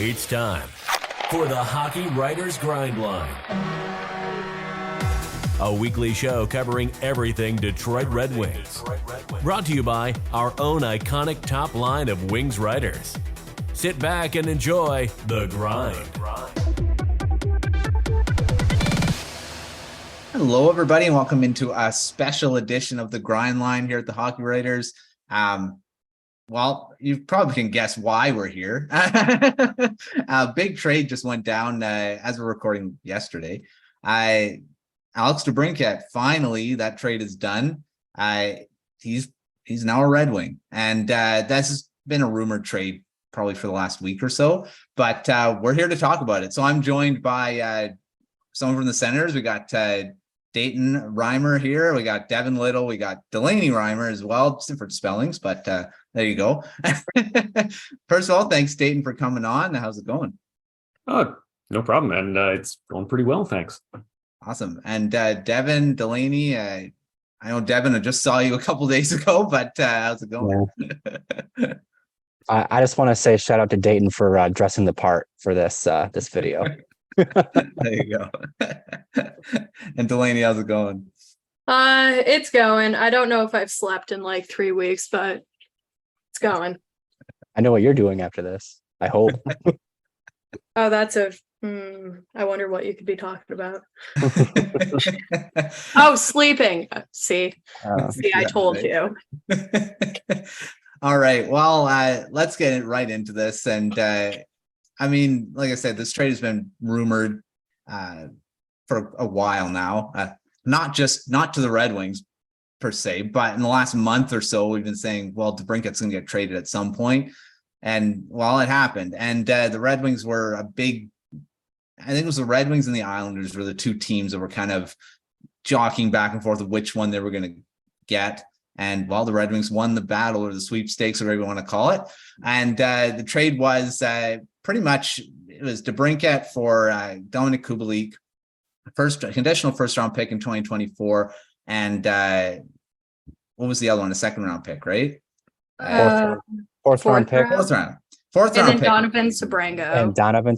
It's time for the Hockey Writers Grindline, a weekly show covering everything Detroit Red Wings. Brought to you by our own iconic top line of Wings writers. Sit back and enjoy The Grind. Hello, everybody, and welcome into a special edition of The Grind Line here at the Hockey Writers. Well, you probably can guess why we're here. A big trade just went down as we're recording yesterday. Alex DeBrincat, finally, that trade is done. He's now a Red Wing, and that's been a rumored trade probably for the last week or so. But we're here to talk about it. So I'm joined by someone from the Senators. We got Dayton Reimer here. We got Devin Little. We got Delaney Rimer as well, different spellings, but there you go. First of all, thanks, Dayton, for coming on. How's it going? Oh, no problem. And it's going pretty well, thanks. Awesome. And Devin, Delaney, I know, Devin, I just saw you a couple days ago, but how's it going? Yeah. I just want to say shout out to Dayton for dressing the part for this video. There you go. And Delaney, how's it going? It's going. I don't know if I've slept in like 3 weeks, but it's going. I know what you're doing after this. I hope. Oh, that's I wonder what you could be talking about. Oh, sleeping. See, I told you. All right. Well, let's get right into this. And I mean, like I said, this trade has been rumored for a while now. Not to the Red Wings per se, but in the last month or so, we've been saying, well, DeBrincat's going to get traded at some point. And well, it happened. And the Red Wings were I think it was the Red Wings and the Islanders were the two teams that were kind of jockeying back and forth of which one they were going to get. And well, the Red Wings won the battle or the sweepstakes, whatever you want to call it. And the trade was pretty much, it was DeBrincat for Dominik Kubalik, conditional first round pick in 2024. And what was the other one? A second round pick, right? Fourth round pick. Fourth round And then pick. Donovan Sebrango. And Donovan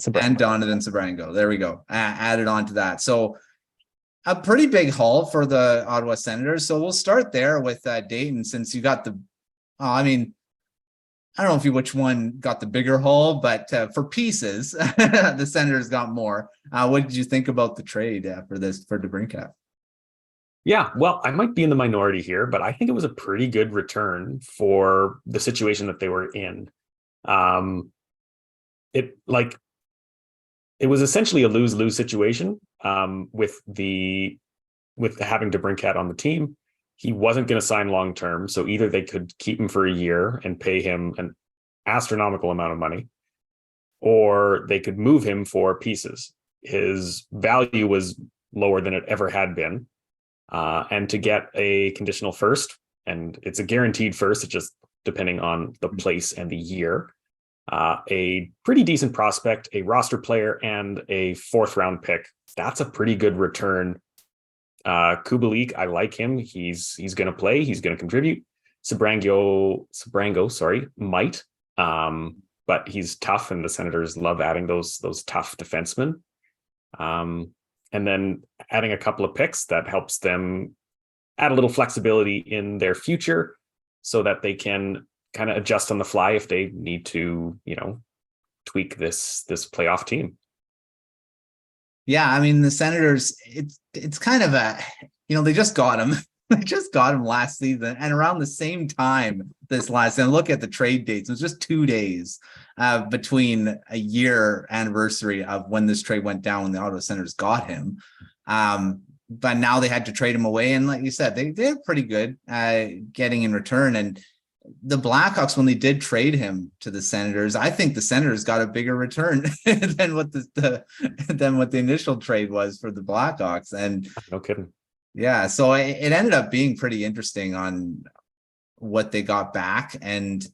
Sebrango. There we go. Added on to that. So a pretty big haul for the Ottawa Senators. So we'll start there with Dayton, since you got I don't know which one got the bigger haul, but for pieces, the Senators got more. What did you think about the trade for DeBrincat? Yeah, well, I might be in the minority here, but I think it was a pretty good return for the situation that they were in. It was essentially a lose-lose situation with having DeBrincat on the team. He wasn't going to sign long-term, so either they could keep him for a year and pay him an astronomical amount of money, or they could move him for pieces. His value was lower than it ever had been. And to get a conditional first, and it's a guaranteed first, it's just depending on the place and the year, a pretty decent prospect, a roster player, and a fourth round pick. That's a pretty good return. Kubalik, I like him. He's going to play. He's going to contribute. Sebrango, might. But he's tough, and the Senators love adding those tough defensemen. And then adding a couple of picks that helps them add a little flexibility in their future, so that they can kind of adjust on the fly if they need to, tweak this playoff team. Yeah, I mean, the Senators, it's kind of they just got him. They just got him last season, and around the same time this last season. Look at the trade dates. It was just 2 days between a year anniversary of when this trade went down, when the Ottawa Senators got him. But now they had to trade him away, and like you said, they're pretty good getting in return. And the Blackhawks, when they did trade him to the Senators, I think the Senators got a bigger return than what the initial trade was for the Blackhawks. And no kidding. Yeah, so it ended up being pretty interesting on what they got back. And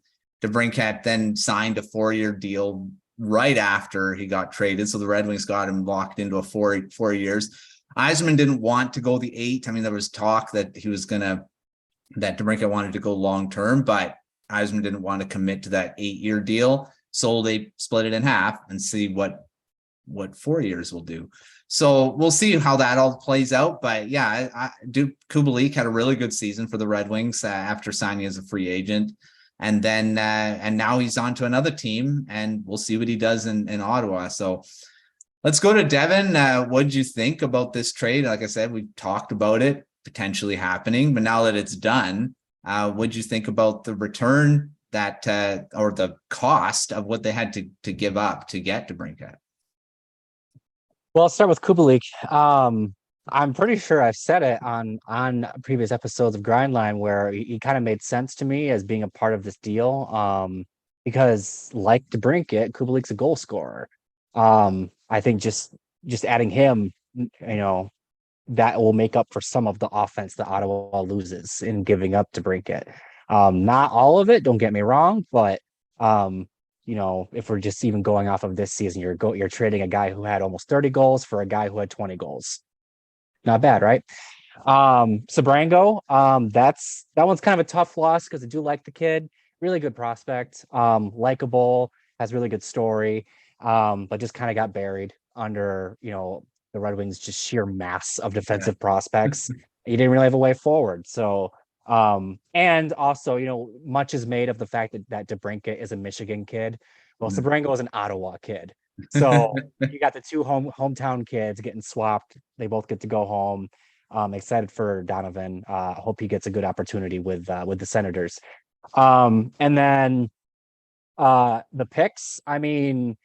DeBrincat then signed a 4-year deal right after he got traded. So the Red Wings got him locked into a 4 years. Yzerman didn't want to go the 8. I mean, there was talk that DeBrincat wanted to go long term, but Yzerman didn't want to commit to that 8-year deal. So they split it in half and see what 4 years will do. So we'll see how that all plays out. But yeah, I do. Kubalik had a really good season for the Red Wings after signing as a free agent. And then and now he's on to another team, and we'll see what he does in Ottawa. So let's go to Devin. What did you think about this trade? Like I said, we talked about it potentially happening, but now that it's done, what did you think about the return that or the cost of what they had to give up to get DeBrincat? Well, I'll start with Kubalik. I'm pretty sure I've said it on previous episodes of Grindline where he kind of made sense to me as being a part of this deal. Because like DeBrincat, Kubalik's a goal scorer. I think just adding him, that will make up for some of the offense that Ottawa loses in giving up DeBrincat. Not all of it, don't get me wrong, but if we're just even going off of this season, you're trading a guy who had almost 30 goals for a guy who had 20 goals. Not bad, right? Sebrango, that one's kind of a tough loss because I do like the kid. Really good prospect, likable, has really good story, but just kind of got buried under, the Red Wings' just sheer mass of defensive prospects. He didn't really have a way forward. So, and also, much is made of the fact that DeBrincat is a Michigan kid. Well, Sebrango is an Ottawa kid. So you got the two hometown kids getting swapped. They both get to go home. Excited for Donovan. Hope he gets a good opportunity with the Senators. And then the picks, I mean,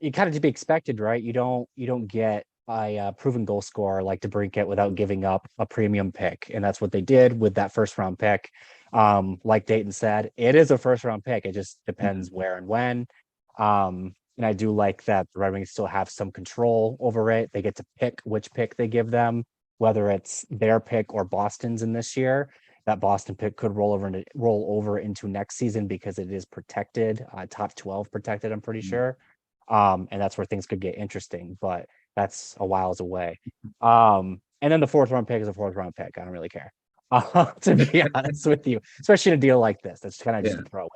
you kind of to be expected, right? You don't get a proven goal scorer like DeBrincat without giving up a premium pick. And that's what they did with that first round pick. Like Dayton said, it is a first round pick. It just depends where and when. And I do like that the Red Wings still have some control over it. They get to pick which pick they give them, whether it's their pick or Boston's in this year. That Boston pick could roll over into next season because it is protected, top 12 protected, I'm pretty sure. And that's where things could get interesting, but that's a whiles away. And then the fourth round pick is a fourth round pick. I don't really care, to be honest with you, especially in a deal like this. That's kind of just a throw in.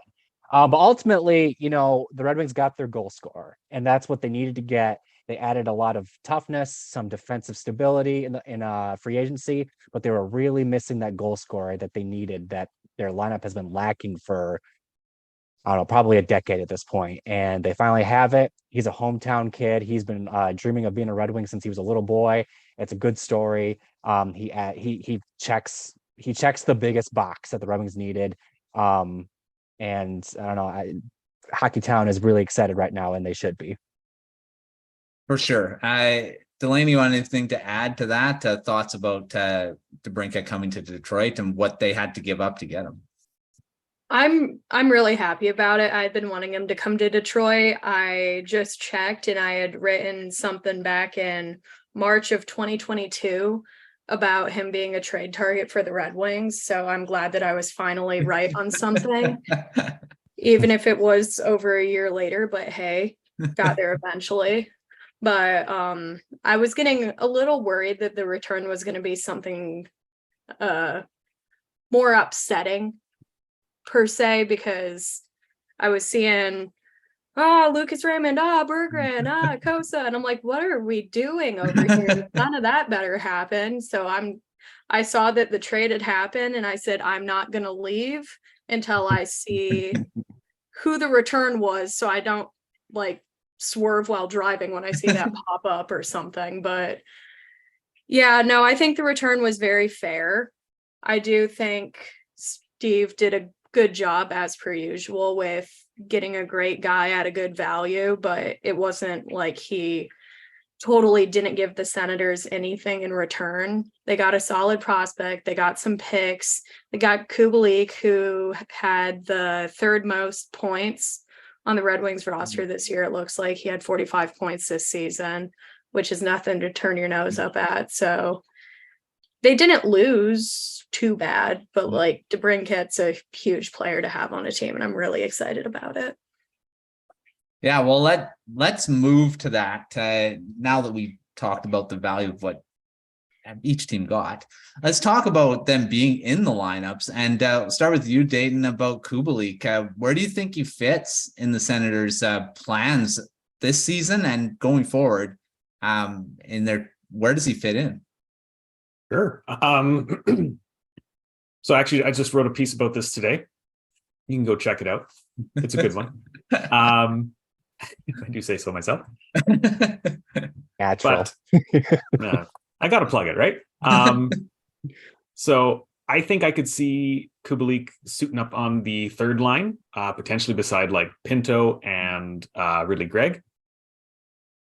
But ultimately, the Red Wings got their goal scorer, and that's what they needed to get. They added a lot of toughness, some defensive stability in free agency, but they were really missing that goal scorer that they needed, that their lineup has been lacking for, I don't know, probably a decade at this point. And they finally have it. He's a hometown kid. He's been dreaming of being a Red Wing since he was a little boy. It's a good story. He checks the biggest box that the Red Wings needed. And I don't know, Hockey Town is really excited right now, and they should be. For sure. Delaney, you want anything to add to that? Thoughts about DeBrincat coming to Detroit and what they had to give up to get him? I'm really happy about it. I've been wanting him to come to Detroit. I just checked, and I had written something back in March of 2022 about him being a trade target for the Red Wings. So I'm glad that I was finally right on something, even if it was over a year later, but hey, got there eventually. But I was getting a little worried that the return was going to be something more upsetting per se, because I was seeing Lucas Raymond, Berggren, Kosa. And I'm like, what are we doing over here? None of that better happen. So I saw that the trade had happened, and I said, I'm not going to leave until I see who the return was, so I don't swerve while driving when I see that pop up or something. But yeah, no, I think the return was very fair. I do think Steve did a good job as per usual with getting a great guy at a good value, but it wasn't like he totally didn't give the Senators anything in return. They got a solid prospect. They got some picks. They got Kubalik, who had the third most points on the Red Wings roster this year. It looks like he had 45 points this season, which is nothing to turn your nose up at. So they didn't lose too bad, but DeBrincat's a huge player to have on a team, and I'm really excited about it. Yeah, well, let's move to that. Now that we talked about the value of what each team got. Let's talk about them being in the lineups, and start with you, Dayton, about Kubalik. Where do you think he fits in the Senators' plans this season and going forward? Where does he fit in? Sure. So actually, I just wrote a piece about this today. You can go check it out. It's a good one. I do say so myself. Natural. But I got to plug it, right? So I think I could see Kubalik suiting up on the third line, potentially beside like Pinto and Ridley Gregg.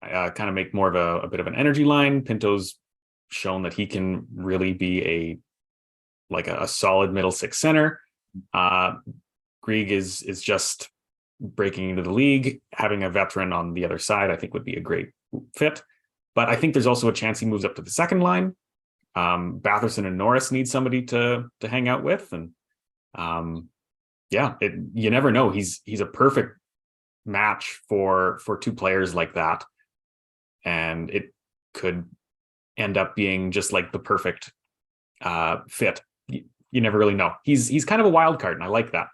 Kind of make more of a bit of an energy line. Pinto's shown that he can really be a solid middle six center. Grieg is just breaking into the league. Having a veteran on the other side, I think, would be a great fit. But I think there's also a chance he moves up to the second line. Batherson and Norris need somebody to hang out with, and you never know. He's a perfect match for two players like that, and it could end up being just like the perfect fit. You never really know. He's kind of a wild card, and I like that.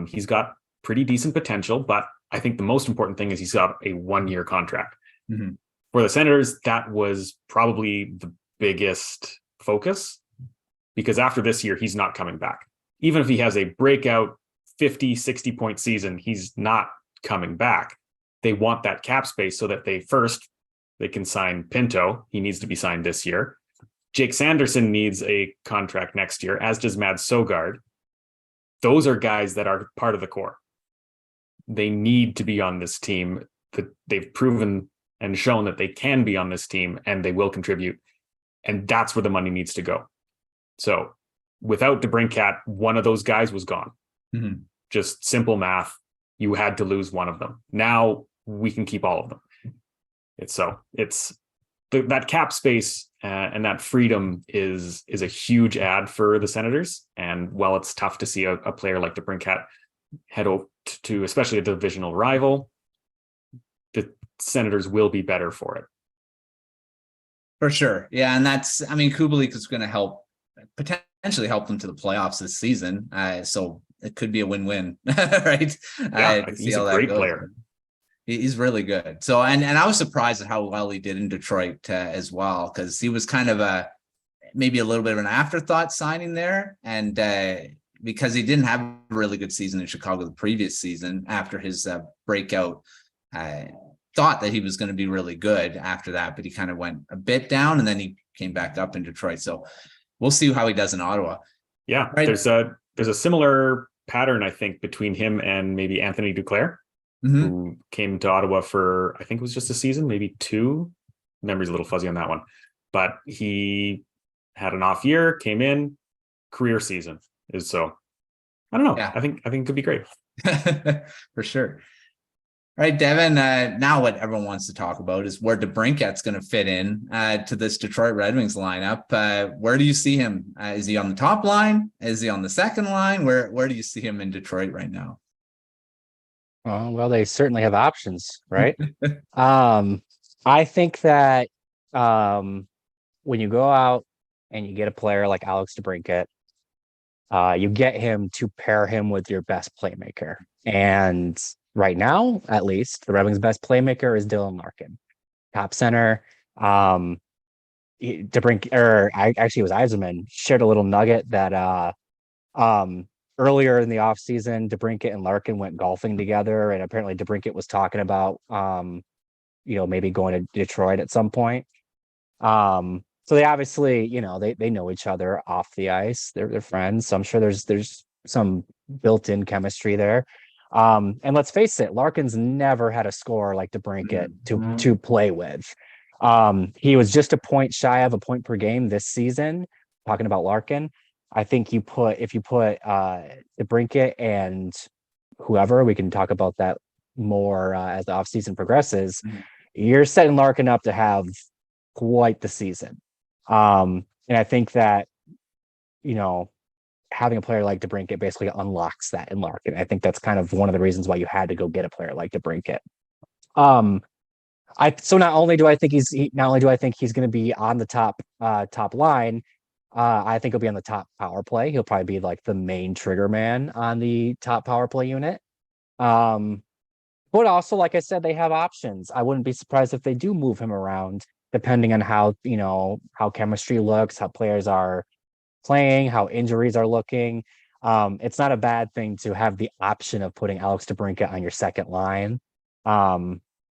He's got pretty decent potential, but I think the most important thing is he's got a 1-year contract. Mm-hmm. For the Senators, that was probably the biggest focus, because after this year, he's not coming back. Even if he has a breakout 50, 60 point season, he's not coming back. They want that cap space so that they can sign Pinto. He needs to be signed this year. Jake Sanderson needs a contract next year, as does Mad Sogard. Those are guys that are part of the core. They need to be on this team. They've proven and shown that they can be on this team, and they will contribute. And that's where the money needs to go. So without DeBrincat, one of those guys was gone. Mm-hmm. Just simple math. You had to lose one of them. Now we can keep all of them. It's that cap space and that freedom is a huge add for the Senators. And while it's tough to see a player like DeBrincat head over to especially a divisional rival, the Senators will be better for it. For sure. Yeah. And Kubalik is going to potentially help them to the playoffs this season. So it could be a win-win, right? Yeah, he's a great player. He's really good. So, and I was surprised at how well he did in Detroit as well, because he was kind of maybe a little bit of an afterthought signing there. And because he didn't have a really good season in Chicago the previous season after his breakout, thought that he was going to be really good after that, but he kind of went a bit down and then he came back up in Detroit. So we'll see how he does in Ottawa. Yeah. Right. There's a similar pattern, I think, between him and maybe Anthony Duclair, mm-hmm. who came to Ottawa for, I think it was just a season, maybe 2. Memory's a little fuzzy on that one, but he had an off year, came in, career season is so. I don't know. Yeah. I think it could be great. For sure. All right, Devin, now what everyone wants to talk about is where DeBrincat's going to fit in to this Detroit Red Wings lineup. Where do you see him? Is he on the top line? Is he on the second line? Where do you see him in Detroit right now? Well, they certainly have options, right? I think that when you go out and you get a player like Alex DeBrincat, you get him to pair him with your best playmaker. And right now, at least, the Red Wings' best playmaker is Dylan Larkin, top center. It was Yzerman shared a little nugget that earlier in the offseason, DeBrincat and Larkin went golfing together, and apparently DeBrincat was talking about maybe going to Detroit at some point. So they obviously, they know each other off the ice. They're friends. So I'm sure there's some built-in chemistry there. And let's face it, Larkin's never had a score like DeBrincat to play with. He was just a point shy of a point per game this season. Talking about Larkin, I think if you put DeBrincat and whoever, we can talk about that more as the offseason progresses. Mm-hmm. You're setting Larkin up to have quite the season. And I think that, having a player like DeBrincat basically unlocks that in Larkin. I think that's kind of one of the reasons why you had to go get a player like DeBrincat. So not only do I think he's going to be on the top line, I think he'll be on the top power play. He'll probably be like the main trigger man on the top power play unit. But also, like I said, they have options. I wouldn't be surprised if they do move him around, depending on how chemistry looks, how players are playing, how injuries are looking. It's not a bad thing to have the option of putting Alex DeBrincat on your second line,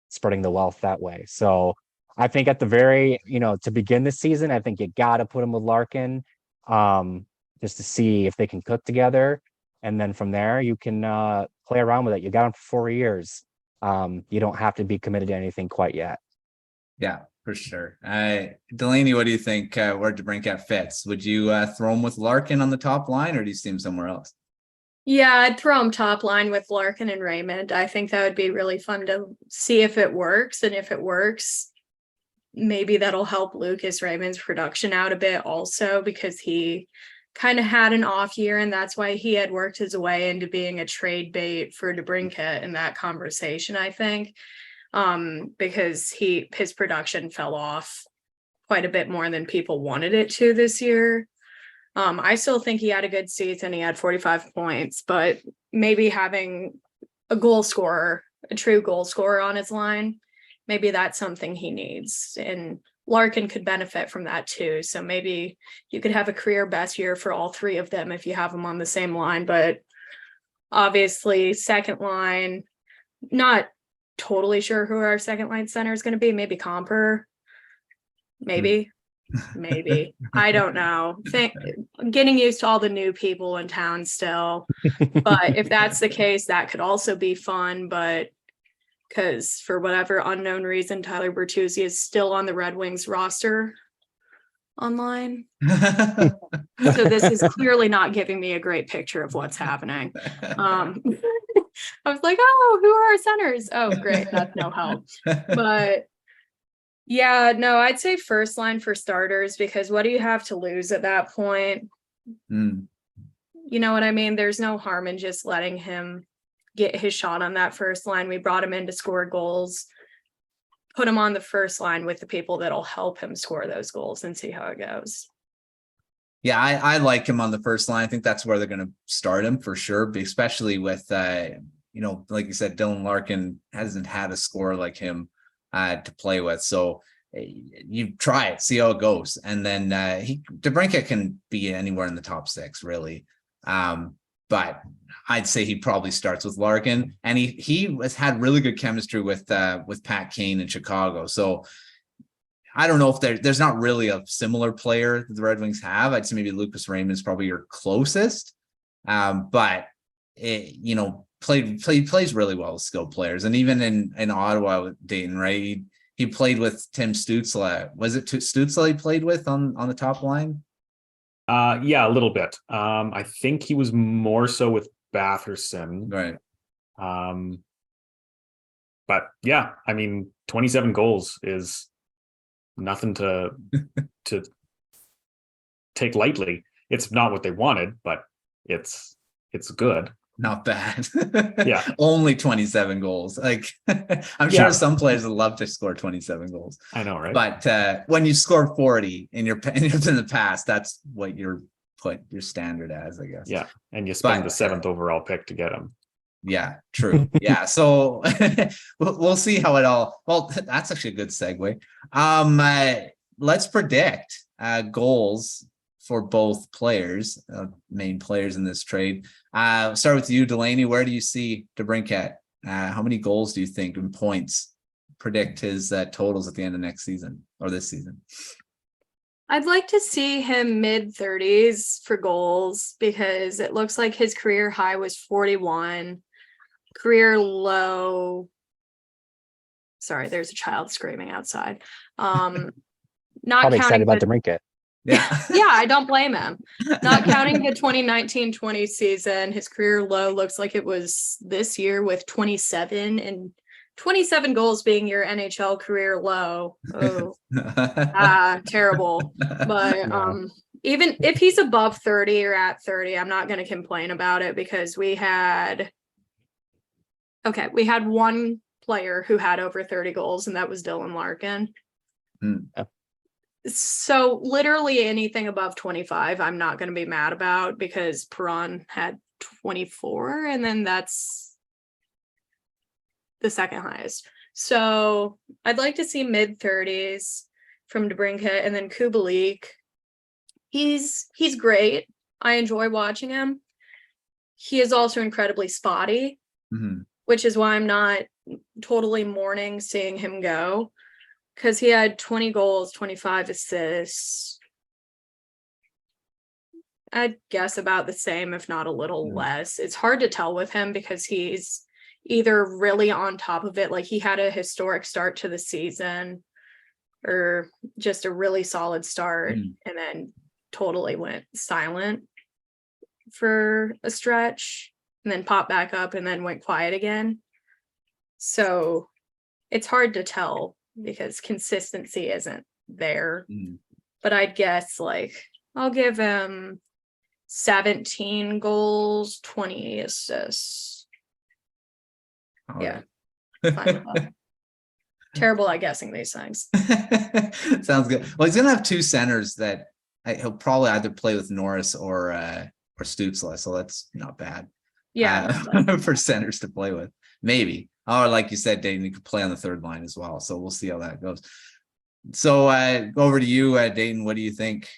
spreading the wealth that way. So I think at the very, to begin the season, I think you got to put him with Larkin, just to see if they can cook together. And then from there, you can play around with it. You got him for 4 years. You don't have to be committed to anything quite yet. Yeah, for sure. Delaney, what do you think where DeBrincat fits? Would you throw him with Larkin on the top line, or do you see him somewhere else? Yeah, I'd throw him top line with Larkin and Raymond. I think that would be really fun to see if it works. And if it works, maybe that'll help Lucas Raymond's production out a bit also, because he kind of had an off year, and that's why he had worked his way into being a trade bait for DeBrincat in that conversation, I think, because his production fell off quite a bit more than people wanted it to this year. I still think he had a good season. He had 45 points, but maybe having a true goal scorer on his line, maybe that's something he needs. And Larkin could benefit from that too. So maybe you could have a career best year for all three of them if you have them on the same line. But obviously, second line, not totally sure who our second line center is going to be. Maybe Comper. Maybe. I don't know. Getting used to all the new people in town still. But if that's the case, that could also be fun. But because for whatever unknown reason, Tyler Bertuzzi is still on the Red Wings roster online. So this is clearly not giving me a great picture of what's happening. I was like, oh, who are our centers? Oh, great. That's no help. But yeah, no, I'd say first line for starters, because what do you have to lose at that point? You know what I mean? There's no harm in just letting him get his shot on that first line. We brought him in to score goals. Put him on the first line with the people that'll help him score those goals and see how it goes. Yeah, I like him on the first line. I think that's where they're going to start him for sure, especially with, like you said, Dylan Larkin hasn't had a scorer like him to play with. So you try it, see how it goes. And then DeBrincat can be anywhere in the top six, really. But I'd say he probably starts with Larkin, and he has had really good chemistry with Pat Kane in Chicago. So I don't know if there's not really a similar player that the Red Wings have. I'd say maybe Lucas Raymond is probably your closest, but plays really well with skilled players, and even in Ottawa with Dayton, right? He played with Tim Stützle. Was it Stützle he played with on the top line? Yeah, a little bit. I think he was more so with Batherson. Right. But yeah, I mean, 27 goals is nothing to take lightly. It's not what they wanted, but it's good. Not bad. Yeah. Only 27 goals. Like I'm sure some players would love to score 27 goals. I know, right? But when you score 40 in the past, that's what you're put your standard as, I guess. Yeah. And you spend the 7th overall pick to get him. Yeah, true. Yeah. So we'll see how it all, well, that's actually a good segue. Let's predict goals for both players, main players in this trade. Start with you, Delaney. Where do you see DeBrincat? How many goals do you think in points predict his totals at the end of next season or this season? I'd like to see him mid-30s for goals, because it looks like his career high was 41. Career low. Sorry, there's a child screaming outside. Not probably excited about DeBrincat. Yeah. Yeah, I don't blame him. Not counting the 2019-20 season, his career low looks like it was this year with 27, and 27 goals being your NHL career low. Oh, terrible. But even if he's above 30 or at 30, I'm not going to complain about it, because we had one player who had over 30 goals, and that was Dylan Larkin. Hmm. So literally anything above 25, I'm not going to be mad about, because Perron had 24, and then that's the second highest. So I'd like to see mid 30s from DeBrincat, and then Kubalik. He's great. I enjoy watching him. He is also incredibly spotty, which is why I'm not totally mourning seeing him go, because he had 20 goals, 25 assists. I'd guess about the same, if not a little less. It's hard to tell with him because he's either really on top of it, like he had a historic start to the season, or just a really solid start, and then totally went silent for a stretch, and then popped back up, and then went quiet again. So it's hard to tell because consistency isn't there. But I'd guess, like, I'll give him 17 goals, 20 assists. All Yeah. right. Fine with that. Terrible at guessing these things. Sounds good. Well, he's gonna have two centers that he'll probably either play with Norris or Stützle, so that's not bad. Yeah. For centers to play with, maybe. Or like you said, Dayton, you could play on the third line as well. So we'll see how that goes. So over to you, Dayton. What do you think?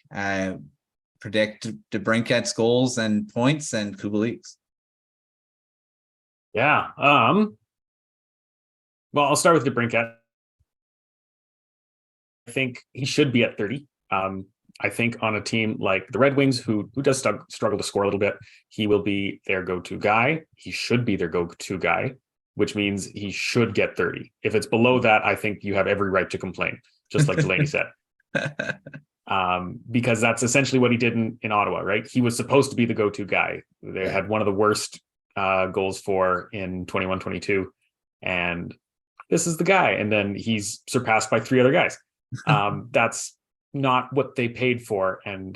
Predict DeBrincat's goals and points and Kubalik's. Yeah. Well, I'll start with DeBrincat. I think he should be at 30. I think on a team like the Red Wings, who does struggle to score a little bit, he will be their go-to guy. He should be their go-to guy, which means he should get 30. If it's below that, I think you have every right to complain, just like Delaney said. Because that's essentially what he did in Ottawa, right? He was supposed to be the go-to guy. They had one of the worst goals for in 21-22, and this is the guy. And then he's surpassed by 3 other guys. That's not what they paid for, and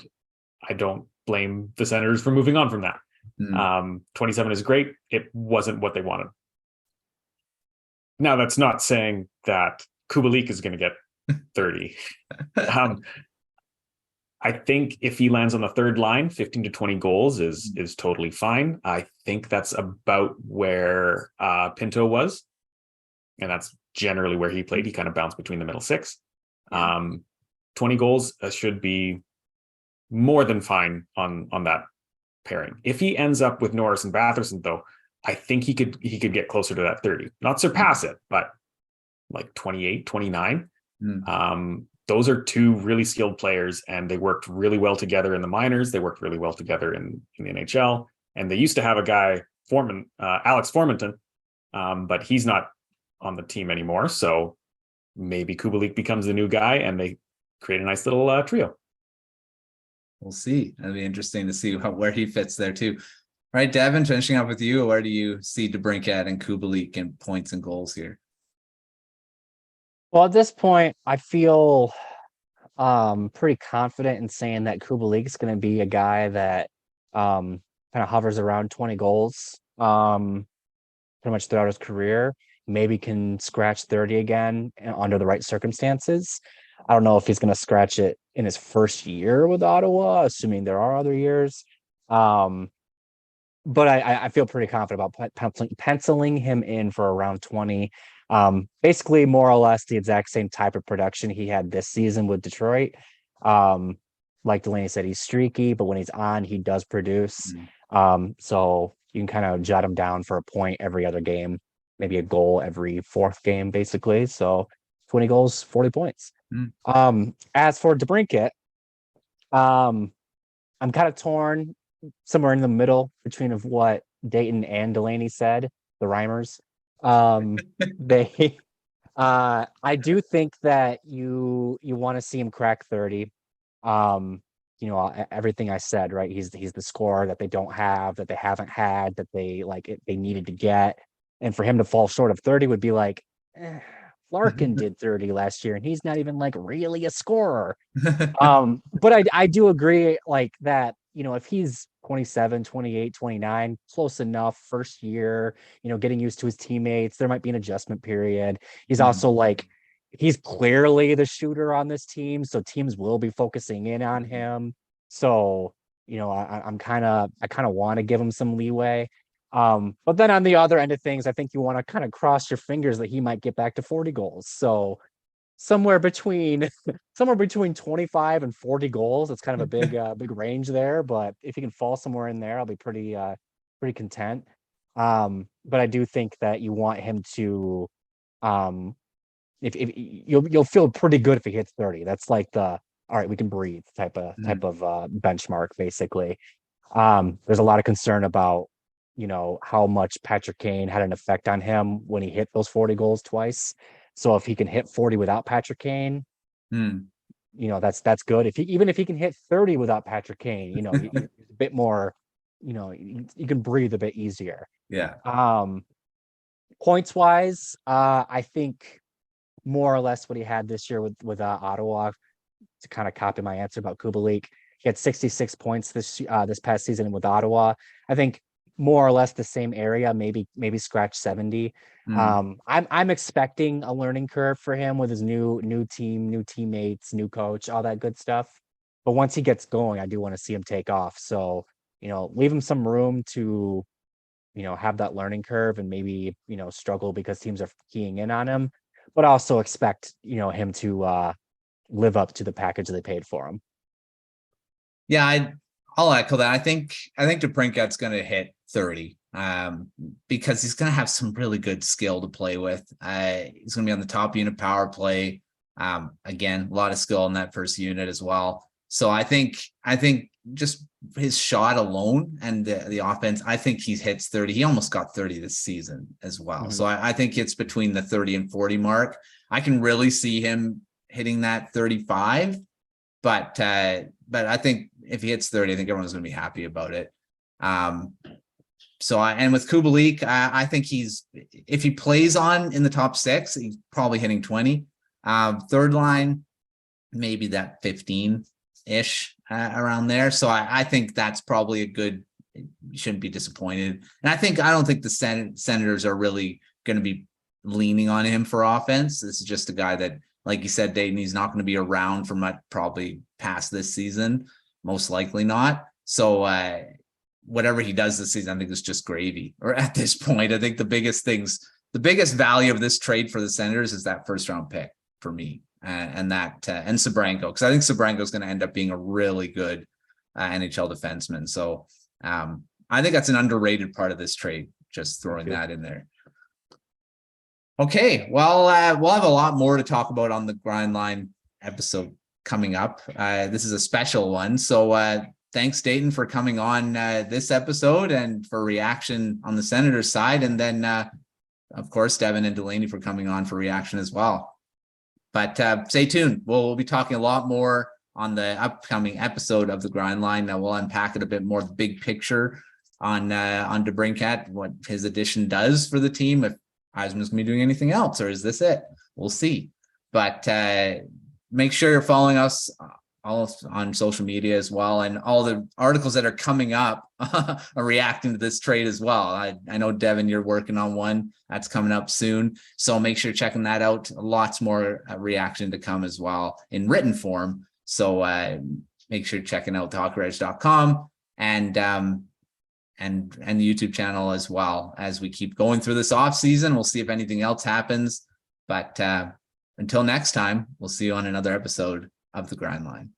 I don't blame the Senators for moving on from that. 27 is great. It wasn't what they wanted. Now, that's not saying that Kubalik is going to get 30. I think if he lands on the third line, 15 to 20 goals is totally fine. I think that's about where Pinto was, and that's generally where he played. He kind of bounced between the middle six. 20 goals should be more than fine on that pairing. If he ends up with Norris and Batherson, though, I think he could get closer to that 30. Not surpass it, but like 28, 29. Those are 2 really skilled players, and they worked really well together in the minors. They worked really well together in the NHL. And they used to have a guy, Alex Formanton, but he's not on the team anymore. So maybe Kubalik becomes the new guy, and they create a nice little trio. We'll see. It'll be interesting to see where he fits there too. All right, Devin, finishing up with you. Where do you see DeBrincat and Kubalik in points and goals here? Well, at this point, I feel pretty confident in saying that Kubalik's going to be a guy that kind of hovers around 20 goals pretty much throughout his career. Maybe can scratch 30 again under the right circumstances. I don't know if he's going to scratch it in his first year with Ottawa, assuming there are other years. But I feel pretty confident about penciling him in for around 20. Basically, more or less the exact same type of production he had this season with Detroit. Like Delaney said, he's streaky, but when he's on, he does produce. So you can kind of jot him down for a point every other game, maybe a goal every 4th game, basically. So 20 goals, 40 points. As for DeBrincat, I'm kind of torn somewhere in the middle between of what Dayton and Delaney said, the Reimers. I do think that you want to see him crack 30. Everything I said, right? He's the scorer that they don't have, that they haven't had, that they needed to get. And for him to fall short of 30 would be like, Larkin did 30 last year, and he's not even like really a scorer. But I do agree like that, if he's 27, 28, 29, close enough. First year, getting used to his teammates. There might be an adjustment period. He's also like, he's clearly the shooter on this team, so teams will be focusing in on him. So, I kind of want to give him some leeway. But then on the other end of things, I think you want to kind of cross your fingers that he might get back to 40 goals. So somewhere between 25 and 40 goals. It's kind of a big range there, but if he can fall somewhere in there, I'll be pretty content. But I do think that you want him to, if you'll feel pretty good if he hits 30. That's like the all right, we can breathe type of benchmark basically. There's a lot of concern about how much Patrick Kane had an effect on him when he hit those 40 goals twice. So if he can hit 40 without Patrick Kane, that's good. Even if he can hit 30 without Patrick Kane, he's a bit more, you can breathe a bit easier. Yeah. Points wise, I think more or less what he had this year with Ottawa, to kind of copy my answer about Kubalik. He had 66 points this past season with Ottawa. I think more or less the same area, maybe scratch 70. I'm expecting a learning curve for him with his new team, new teammates, new coach, all that good stuff. But once he gets going, I do want to see him take off. So, leave him some room to, have that learning curve and maybe, struggle because teams are keying in on him, but also expect, him to live up to the package they paid for him. Yeah, I'll echo that. I think DeBrincat's going to hit 30 because he's going to have some really good skill to play with. He's going to be on the top unit power play. Again, a lot of skill in that first unit as well. So I think just his shot alone and the offense, I think he hits 30. He almost got 30 this season as well. So I think it's between the 30 and 40 mark. I can really see him hitting that 35, but I think if he hits 30, I think everyone's going to be happy about it. And with Kubalik, I think if he plays in the top 6, he's probably hitting 20. Third line, maybe that 15-ish around there. So I think that's probably a good, you shouldn't be disappointed. And I don't think the Senators are really going to be leaning on him for offense. This is just a guy that, like you said, Dayton, he's not going to be around for much, probably past this season, most likely not. So whatever he does this season, I think is just gravy. Or at this point, I think the biggest value of this trade for the Senators is that first round pick for me, and Sebrango, because I think Sebrango is going to end up being a really good NHL defenseman. So I think that's an underrated part of this trade. Just throwing that in there. Okay, well, we'll have a lot more to talk about on the Grind Line episode coming up. This is a special one. So thanks, Dayton, for coming on this episode and for reaction on the Senators side. And then, of course, Devin and Delaney for coming on for reaction as well. But stay tuned. We'll be talking a lot more on the upcoming episode of the Grind Line. Now we'll unpack it a bit more, the big picture on DeBrincat, what his addition does for the team, if Eisman's going to be doing anything else, or is this it? We'll see. But make sure you're following us all on social media as well, and all the articles that are coming up are reacting to this trade as well. I know, Devin, you're working on one that's coming up soon, so make sure you're checking that out. Lots more reaction to come as well in written form. So make sure you're checking out thehockeyredge.com and the YouTube channel as well as we keep going through this off season. We'll see if anything else happens, but until next time, we'll see you on another episode of the Grind Line.